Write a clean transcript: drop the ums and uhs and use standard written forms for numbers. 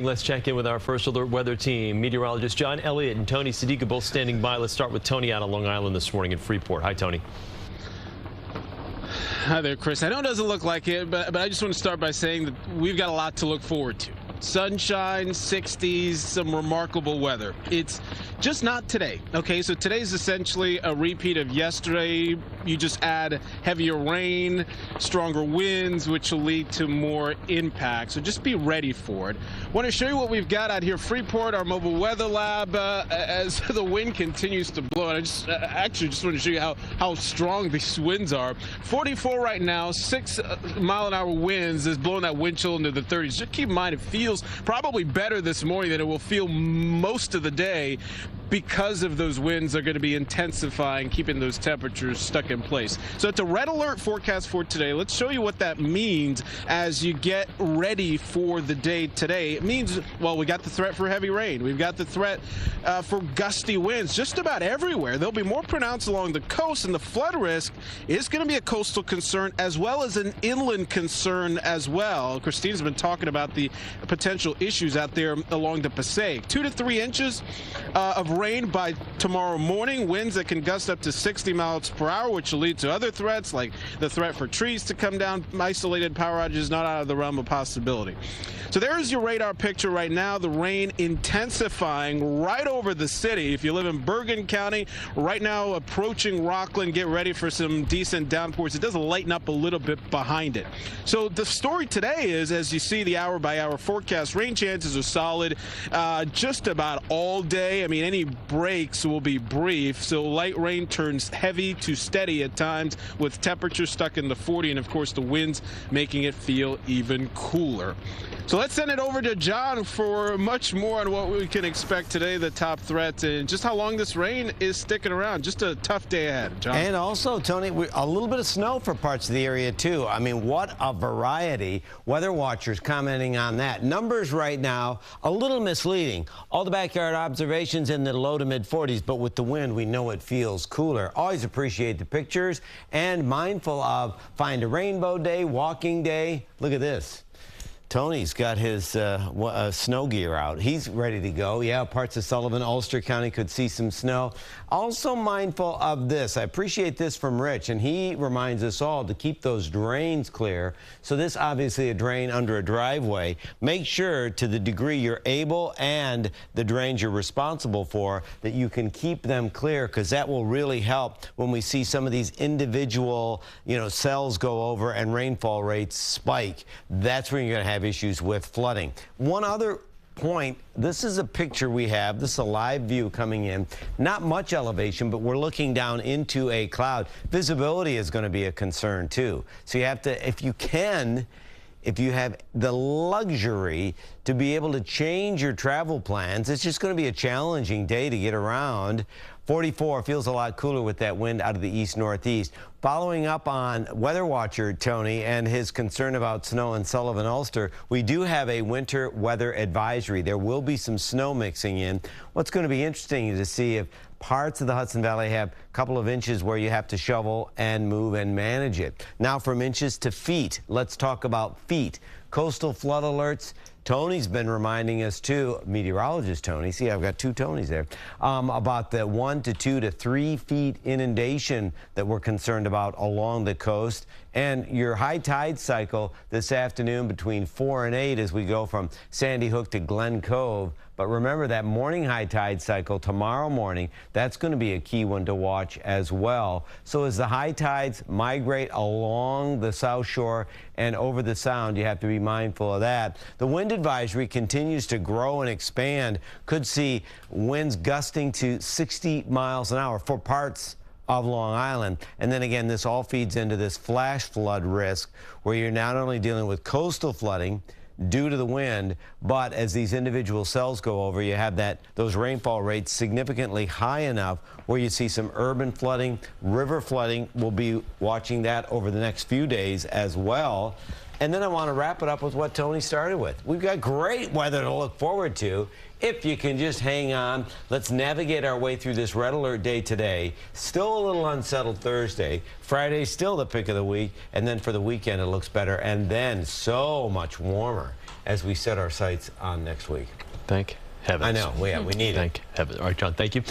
Let's check in with our first alert weather team. Meteorologist John Elliott and Tony Sadiqa both standing by. Let's start with Tony out on Long Island this morning in Freeport. Hi, Tony. Hi there, Chris. I know it doesn't look like it, but I just want to start by saying that we've got a lot to look forward to. Sunshine, 60s, some remarkable weather. It's just not today. Okay, so today's essentially a repeat of yesterday. You just add heavier rain, stronger winds, which will lead to more impact. So just be ready for it. Want to show you what we've got out here, Freeport, our mobile weather lab, as the wind continues to blow. And I just actually just want to show you how strong these winds are. 44 right now, 6-mile-an-hour winds is blowing that wind chill into the 30s. Just keep in mind, it feels probably better this morning than it will feel most of the day, because of those winds are going to be intensifying, keeping those temperatures stuck in place. So it's a red alert forecast for today. Let's show you what that means as you get ready for the day today. It means, well, we got the threat for heavy rain. We've got the threat for gusty winds just about everywhere. They'll be more pronounced along the coast, and the flood risk is going to be a coastal concern as well as an inland concern as well. Christina's been talking about the potential issues out there along the Passaic. 2 to 3 inches of rain by tomorrow morning. Winds that can gust up to 60 miles per hour, which will lead to other threats like the threat for trees to come down. Isolated power outages not out of the realm of possibility. So there's your radar picture right now. The rain intensifying right over the city. If you live in Bergen County, right now approaching Rockland, get ready for some decent downpours. It does lighten up a little bit behind it. So the story today is, as you see the hour-by-hour forecast, rain chances are solid just about all day. I mean, any breaks will be brief, so light rain turns heavy to steady at times with temperatures stuck in the 40, and of course the winds making it feel even cooler. So let's send it over to John for much more on what we can expect today, the top threat, and just how long this rain is sticking around. Just a tough day ahead, John. And also, Tony, a little bit of snow for parts of the area, too. I mean, what a variety. Weather watchers commenting on that. Numbers right now, a little misleading. All the backyard observations in the low to mid-40s, but with the wind, we know it feels cooler. Always appreciate the pictures and mindful of find a rainbow day, walking day. Look at this. Tony's got his snow gear out. He's ready to go. Yeah, parts of Sullivan, Ulster County could see some snow. Also mindful of this. I appreciate this from Rich, and he reminds us all to keep those drains clear. So this obviously a drain under a driveway. Make sure to the degree you're able and the drains you're responsible for that you can keep them clear, because that will really help when we see some of these individual, cells go over and rainfall rates spike. That's when you're going to have issues with flooding. One other point, this is a picture we have. This is a live view coming in. Not much elevation, but we're looking down into a cloud. Visibility is going to be a concern too. So you have to, if you have the luxury to be able to change your travel plans, it's just going to be a challenging day to get around. 44 feels a lot cooler with that wind out of the east-northeast. Following up on weather watcher Tony and his concern about snow in Sullivan, Ulster, we do have a winter weather advisory. There will be some snow mixing in. What's going to be interesting is to see if parts of the Hudson Valley have a couple of inches where you have to shovel and move and manage it. Now from inches to feet, let's talk about feet. Coastal flood alerts. Tony's been reminding us too, meteorologist Tony, see I've got two Tonys there, about the 1 to 2 to 3 feet inundation that we're concerned about along the coast. And your high tide cycle this afternoon between 4 and 8 as we go from Sandy Hook to Glen Cove. But remember that morning high tide cycle tomorrow morning, that's going to be a key one to watch as well. So as the high tides migrate along the South Shore and over the Sound, you have to be mindful of that. The wind advisory continues to grow and expand. Could see winds gusting to 60 miles an hour for parts of Long Island. And then again, this all feeds into this flash flood risk where you're not only dealing with coastal flooding due to the wind, but as these individual cells go over, you have those rainfall rates significantly high enough where you see some urban flooding, river flooding. We'll be watching that over the next few days as well. And then I want to wrap it up with what Tony started with. We've got great weather to look forward to. If you can just hang on, let's navigate our way through this red alert day today. Still a little unsettled Thursday. Friday's still the pick of the week. And then for the weekend, it looks better. And then so much warmer. as we set our sights on next week. Thank heavens. I know. We need it. Thank heavens. All right, John, thank you.